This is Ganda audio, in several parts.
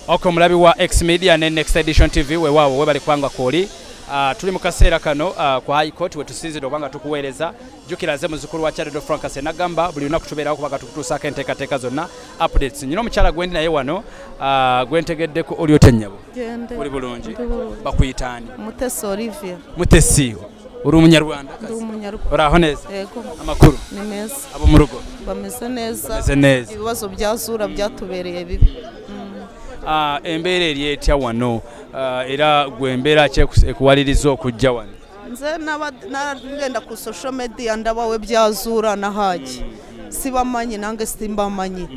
Oko mulabi wa X Media ne Next Edition TV we wabo we bali kwanga koli tuli mu kaseera kano kwa High Court we tusinzidde obanga tukuweereza jukiraze muzukulu wa Charles Frank Senagamba buli lunaku tubeerawo kubanga tukutuusaako enteekateeka zonna updates nyina omukyala gwendi naye wano gwentegeddeko oli otennyabo oli bulungi bakuyitaani Mutesi Olivia Mutesi uri umunyarwanda uraho neza amakuru ni meza abo mu rugo bameze neza ibibazo byazura byatubereye bibi embeera eri etya wano era gwe embeera ekuwaliriza okujja wano nze nagenda ku social media ndabawe byazura na haji sibamanyi nange simbamanyi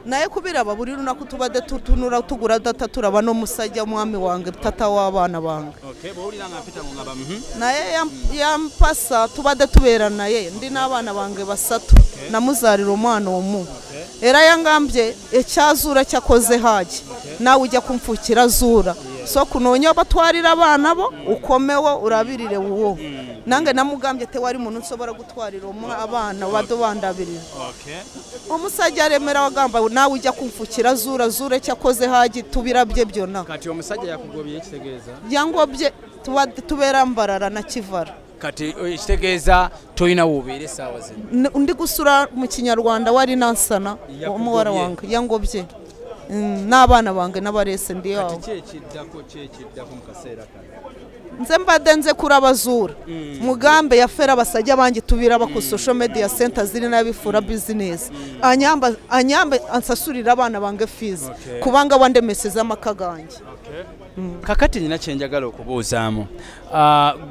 naye kubiraba buri lunaku tubadde tutunura tugura data turaba no musajja mwami wange tata w'abana bange naye yampasa tubadde tubeera naye ndi n'abana bange basatu namuzalira omwana omu era yangambye ekyazura cyakoze haji nawe ujya kumfukira zura so kunonyo batwarira abana bo ukomewo urabirire uwo nange namugambye te wari muntu nsobora gutwarira abana badobandabirira omusajja aremera wagamba nawe ujya kumfukira zura cyakoze haji tubirabye byona kati omusajja yakugobye ekitegeeza yangobye tubera mbarara na kivara kati ekitegeeza toyina wubere sawa zino ndi gusura mu kinyarwanda wari nansana omuwara wange yangobye n'abana bange n'abarese ndi yawo kyekiddako mu kaseera kano nze mbadde nze kurabazura mugambe yafera basajja bangi tubiraba ku social media center ziri nabifura business anyambe ansasurira abana bange fees kubanga wandemeseza amaka gange kakati nyina kyenjagala okubuuzaamu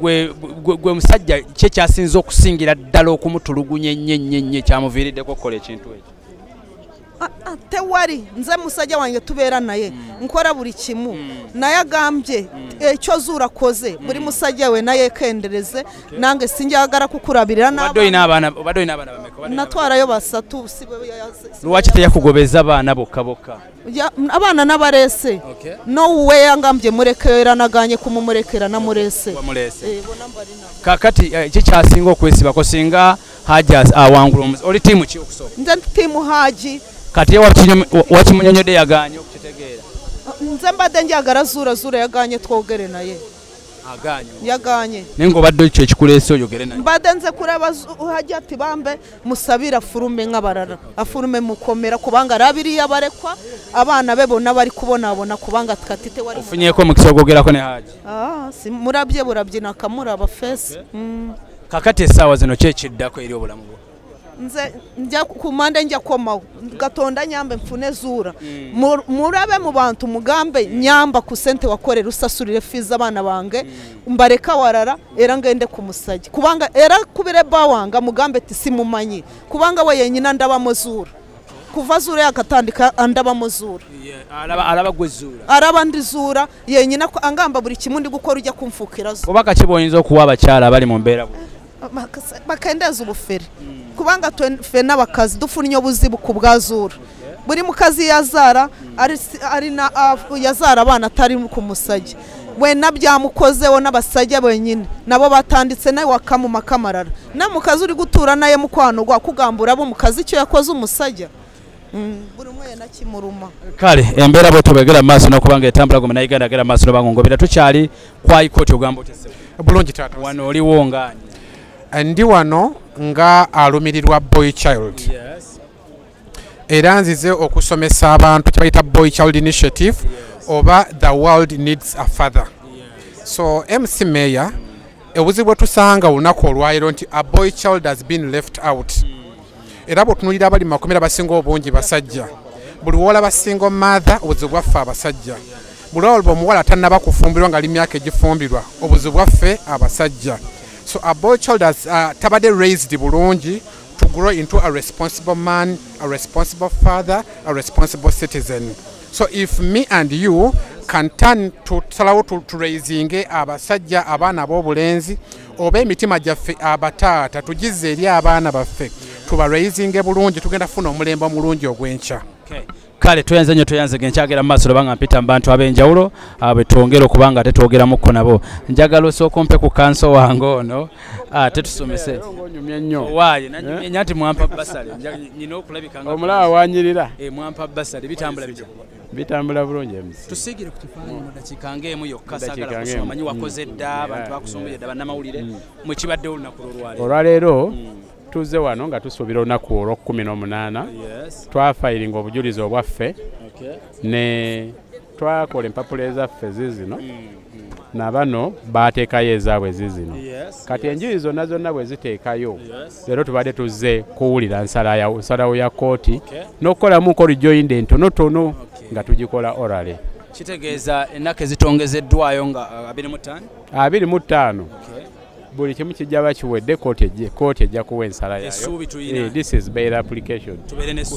gwe musajja kye kyasinza okusingira ddala okumutulugunya ennyo kyamuviiriddeko okukola ekintu ekyo tewari nze musajja wange tubeera naye nkora buri kimu naye agambye ekyo zura koze buri musajja we naye kendereze nange sinjagala kukurabirira n'abana natwarayo basatu lwaki teyakugobeza abaana bokka abana n'abarese nowe yangambye murekera naganye kumumurekera namurese kakati kikyasinga okwesibako singa haji awangula oli tiimu ki okusooka nze tiimu haji kati wakimunyonyodde yaganye okukitegeera nze mbadde njagala zura yaganye twogere naye yaganye nenga obadde ekyo ekikuleese oyogere naye mbadde nze kuraba haji ati bambe musabira afurume ng'abarara afurume mukomera kubanga arabiriye abarekwa abana be bonna bari kubonabona kubanga kati tewari ofunyeeko omukisa ogwogerako ne haji murabye burabye nakamuraba fesi kakati essaawa zino kyekiddako eri obulamu bwo nze njya kumande njya komawo gatonda nyambe mfune zura murabe mu bantu mugambe nyamba ku sente wakorera usasurire fees abana bange mbareka warara era ngende ku musajja kubanga era kubire bawanga mugambe tisimumanyi kubanga we yenyina ndabamo zura kuva zura yakatandika andabamo zura araba gwezura araba ndi zura yenyina angamba buri kimundi gukora ujya kumfukira zura obaka kibonyinza okuwa abakyala bali mu mbeera bakendeza ubufere kubanga twe n'abakazi dufunye obuzibu ku bwazura buri mukazi yazara ari na yazara abana atari ku musajja we nabyamukozeho n'abasajja benyine nabo batanditse nawe wakamuma kamarara na mukazi uri gutura naye mukwano gwa kugambura abo mukazi cyo yakoze umusajja buri mwe nakimuruma kale embeera bo tubegera maso no kubanga etambula goma nayiga ndagera maso no bango ngobera tukyali kwa ikoti ogambo tese bulungi tata wano oliwo ngani ndi wano nga alumirirwa Boy Child era nzize okusomesa abantu kyebayita Boy Child Initiative oba The World Needs a Father so MC Mayor ebuzibu tusanga olunaku olwaliro nti a boy child has been left out era bwotunulira abali makomera basinga obungi basajja buli wola basinga mother obuzibu bwaffe abasajja buli olwo omuwala tannaba kufumbirwa nga limyaka egifumbirwa obuzibu bwaffe abasajja. So a boy child has tabade raised bulungi to grow into a responsible man, a responsible father, a responsible citizen. So if me and you can turn to salawo to raising abasajja abana bobulenzi oba emitima gyaffe abataata tugize eri abaana baffe tuba raising bulungi tugenda funa omulembe omulungi ogwencha. Kale tuyanze nnyo tuyanze genkyagera maaso lobanga mpita abantu ab'enjawulo betwongera okubanga tetwogeramukko nabo njagala osooka ompe ku kanso wange ono tetusomese waaye nanyumya nti mwampa basale nyina okulabika nga omulaba wanyirira mwampa basale bitambula bityo bitambula bulungi MC. Tusigire ku kifaananyi mu dakiika ng'emu yokka saagala kusoma manyi wakoze dda abantu bakusumbuye dda bannamawulire mu kibadde olunaku lwalero. Olwaleero tuze wano nga tusuubira olunaku olw'okumi-n'omunaana twafayiringa obujulizi obwaffe ne twakola empapula ezaffe zizino na bano baateekayo ezaabwe zizino kati enjuyi zonna zonna bwe ziteekayo leero tubadde tuzze kuwulira nsalawo ya kooti n'okukolamuko rejoinde entonotono nga tugikola orale. Kitegeeza ennaku ezitongezeddwayo nga 25 buli kimu kijja bakiwedde kooti ejja kuwa ensala yayo. This is bail application.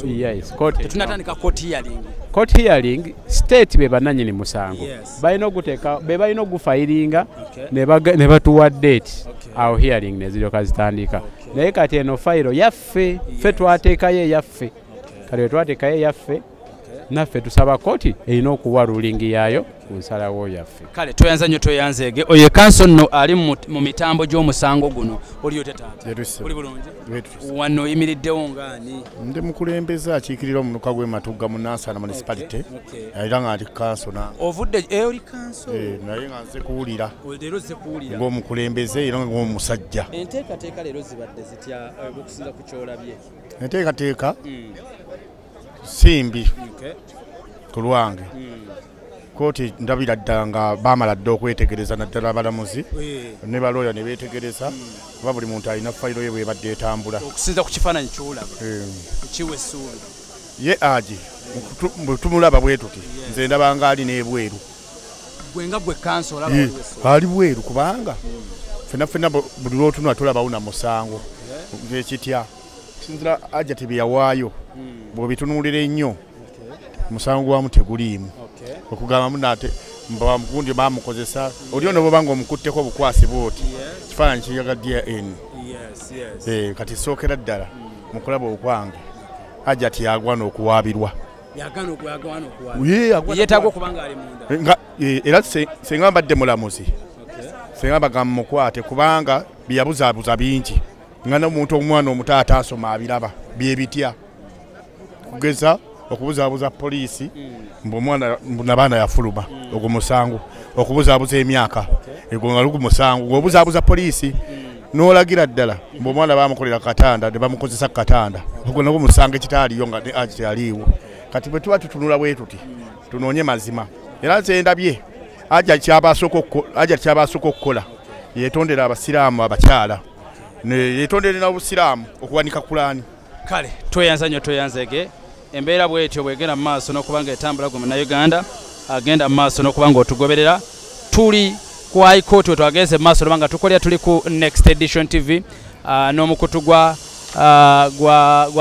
Yes, tunatandika court hearing. Court hearing state be bananyini musango balina oguteeka be balina ogufayiringa ne batuwa date awo hearing ne ziryoka zitandika naye kati eno fayiro yaffe ffe twateekayo eyaffe kati twateekayo eyaffe naffe tusaba kooti erina okuwa ruling yayo ku nsalawo yaffe. Kale toyanza nnyo toyanzeege oyo kanso nno ali mu mitambo gy'omusango guno oliyo tetaata oli bulungi wano oyimiriddewo ngaani? Ndi mukulembeza akiikirira omunuka gw'Ematugga mu Nansana municipality era nga ndi kanso nange. Ovudde oli kanso? Naye nga nze kuwulira leero zze kuwulira ng'omukulembeze era ng'omusajja. Enteekateeka leero zibadde zitya okusinza ku kyolabye? Enteekateeka simbi ku lwange kooti ndabira ddala nga baamala dda okwetegereza naddala abalamuzi ne balooya ne beetegereza kuba buli muntu alina fayiro ye bwebadde etambula okusinza ku kifaananyi kyolaba kiwa essuubi ye aji bwe tumulaba bwe tuti nze ndaba nga ali n'ebweru gwe nga gwe kanso olaba ali bweru kubanga ffenna buli lw'otunula tulabawo na musango ng'ekitya sinzira ajati bye yawaayo bw'obitunuulira ennyo musango gwamu teguliimu okugamba munate mba mugundi bamukozesa oli ono bwoba ng'omukutteko obukwasi bwoti kifaananyi kiyaga DN kati sookera ddala mukulaba okwange ajati yagwana okuwaabirwa yeetaaga okuba ng'ali munda era senga mbadde mulamuzi senga bagamba mukwate kubanga byeyabuzaabuza bingi nga n'omuntu omwana omuto ataasoma abiraba byebitya kugeza okubuzaabuza poliisi mb'omwana nabaana yafuluma ogwo musango okubuzaabuza emyaka egwo nga lugu musango ng'obuzaabuza poliisi n'olagira ddala mb'omwana bamukolera katanda ne bamukozesa katanda ogwo nagwo musango ekitaaliyo nga ne agi teyaliiwo kati bwe tuba tutunula bwe tuti tunoonye mazima era nze ndabye aja kyabasooka okukola yeetondera abasiraamu abakyala yeetondere n'obusiraamu okuwanika Kulaani. Kale tweyanza nnyo toyanzege embeera bwetyo bwegenda mu maaso n'okuba nga etambula gwe munnayuganda agenda mu maaso n'okuba nga otugoberera tuli ku high court we twagenze mu maaso nga tukolera tuli ku Next Edition TV n'omukutu gwa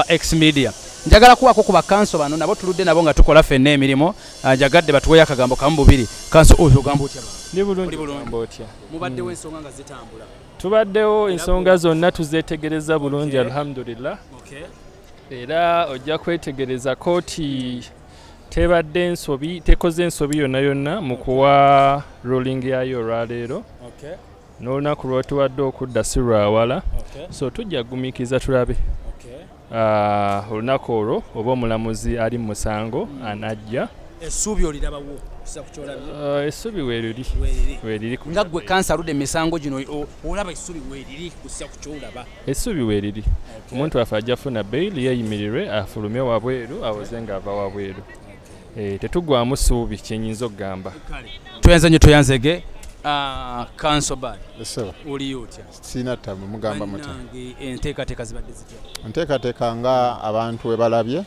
X Media. Njagala kuwako ku bakanso bano nabo tuludde nabo nga tukola ffenna emirimu njagadde batuweyo akagambo kamu bubiri. Kanso oyo ogamba otya? Ndi bulungi otya? Mubaddewo ensonga nga zitambula? Tubaddewo ensonga zonna tuzeetegereza bulungi alhamdulillah. Era ojja kwetegereza kooti tebadde ensobi tekoze ensobi yonna yonna mu kuwa ruling yayo olwaleero n'olunaku lwatuwadde okudda si lwawala so tujja kugumiikiza tulabe olunaku olwo oba omulamuzi ali mu musango anajja. Essuubi olirabawo kusa ku kyolabye? Essuubi weeriri nga gwe kansa aludde emisango gino olaba essuubi weeriri kusa ku kyolaba? Essuubi weeriri omuntu waffe ajja funa beyili yeeyimirirwe afulume wabweru awoze ng'ava wabweru tetugwamu ssuubi kyenyinza okugamba. Tuyanza nnyo toyanzege kanso bad oliyo otya? Sina tamu mugamba mutya? Enteekateeka zibadde zitya? Enteekateeka nga abantu we balabye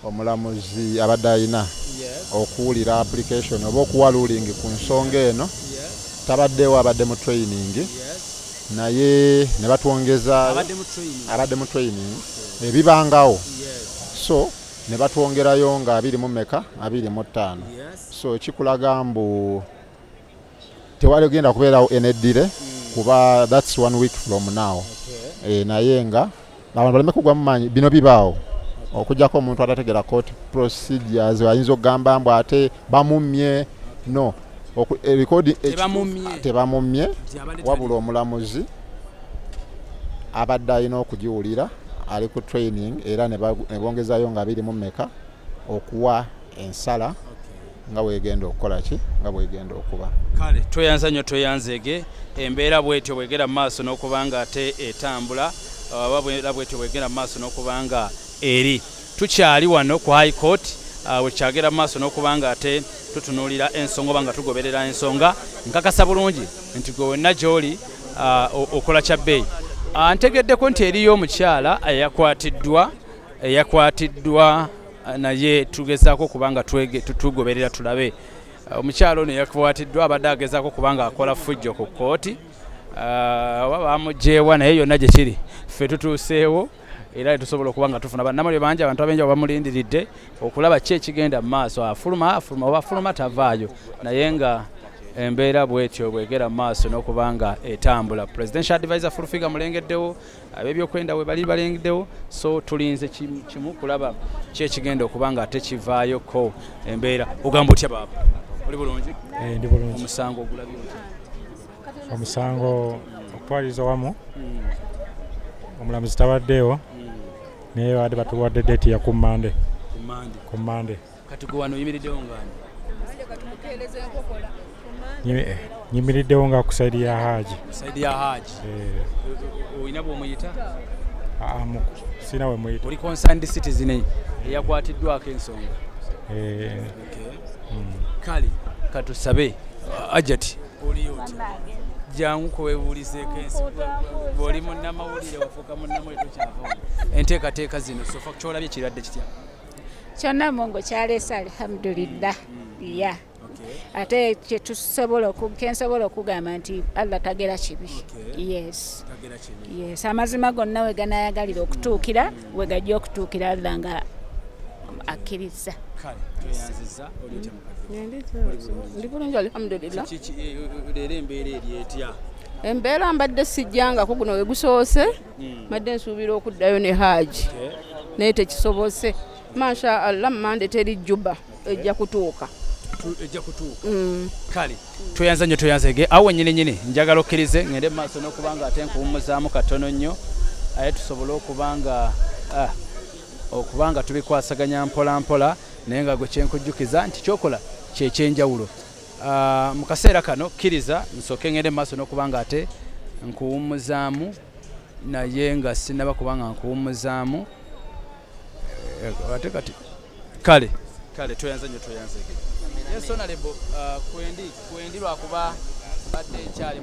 omulamuzi abadde alina okuwulira application oba okuwa ruling ku nsonga eno tabaddewo abadde mu training naye ne batwongeza abadde mu training ebibangawo so ne batwongerayo nga 25 so kikulaga mbu tewali genda kubeerawo eneddire kuba that's 1 week from now naye nga abantu baleme kugwa mu maanyi bino bibaawo okujjako omuntu atategera court procedures ayinza okugamba mbu ate bamumye no tebamumye wabula omulamuzi abadde alina okugiwulira ali ku training era ne bongezayo nga 25 okuwa ensala nga bwegenda okukola ki nga bwegenda okuba. Kale tweyanza nnyo tweyanzege embeera bwetyo bwegera mu maaso n'okubanga ate etambula oba bwetyo bwegera mu maaso n'okubanga eri tukyali wano ku high court wekyagera mu maaso n'okubanga ate tutunuulira ensonga oba nga tugoberera ensonga nkakasa bulungi nti gwe wenna gy'oli okola kya bbeeyi. Ntegeddeko nti eriyo omukyala eyakwatiddwa naye tugezaako kubanga tugoberera tulabe omukyala ono yakwatiddwa abadde agezaako kubanga akola fujjo ku kooti oba bamugyewa naye yonna gye kiri ffe tutuuseewo era tusobola okuba nga tufuna bannamuliro bangi abantu abengi bamulindiridde okulaba ki ekigenda mu maaso afuluma oba afuluma tavaayo naye nga embeera bwetyo bwegera mu maaso n'okubanga etambula. Presidential advisor full figure mulengeddewo ab'ebyokwenda we bali balengeddewo so tulinze kimu kulaba ki ekigenda okubanga ate kivaayoko embeera. Ogamba otya baaba? Oli bulungi? Ndi bulungi. Omusango ogulabye otya? Omusango okutwaliza wamu omulamuzi tabaddeewo naye badde batuwadde deeti ya ku Mande. Ku Mande. Kati gwe wano oyimiriddewo ngaani? Nyimiriddewo nga ku saidi ya Haji. Saidi ya Haji? Oyina bw'omuyita? Sina we muyita. Oli concerned citizen eyakwatiddwako ensonga? Kale katusabe Ajati oli otya? Jangu kwebuulizeeko ensi bw'oli munnamawulire wafuuka munnamawulire tokyavamu enteekateeka zino sofa kyolabye kirwadde kitya? Kyonna Mungu kyaleese alhamdulillah ya ate kensobola okugamba nti Allah tagera kibi. Yes, amazima gonna we ganayagalira okutuukira we gajja okutuukira Allah nga akkiriza. Kale tweyanziza oli otya mukadde? Ndi bulungi alhamdulillah. Leero embeera eri etya? Embeera mbadde sijjangako guno we gusoose mbadde nsuubira okuddayo ne Haji naye tekisobose. Masha Allah Mande teri Juba ejja kutuuka. Kale tweyanza nnyo tweyanzege awo nyini njagala okkirize ngende mu maaso n'okubanga ate nkuwummuzaamu katono nnyo aye tusobole okubanga tubikwasaganya mpola mpola naye nga gwe kyenkujjukiza nti kyokola kyekyenjawulo. Mu kaseera kano kkiriza nsooke ngende mu maaso n'okubanga ate nkuwummuzaamu naye nga sinaba kubanga nkuwummuzaamu ate kati kale tweyanza nnyo tweyanzege. Yes, Honorable, kwendi lwakuba badde nkyali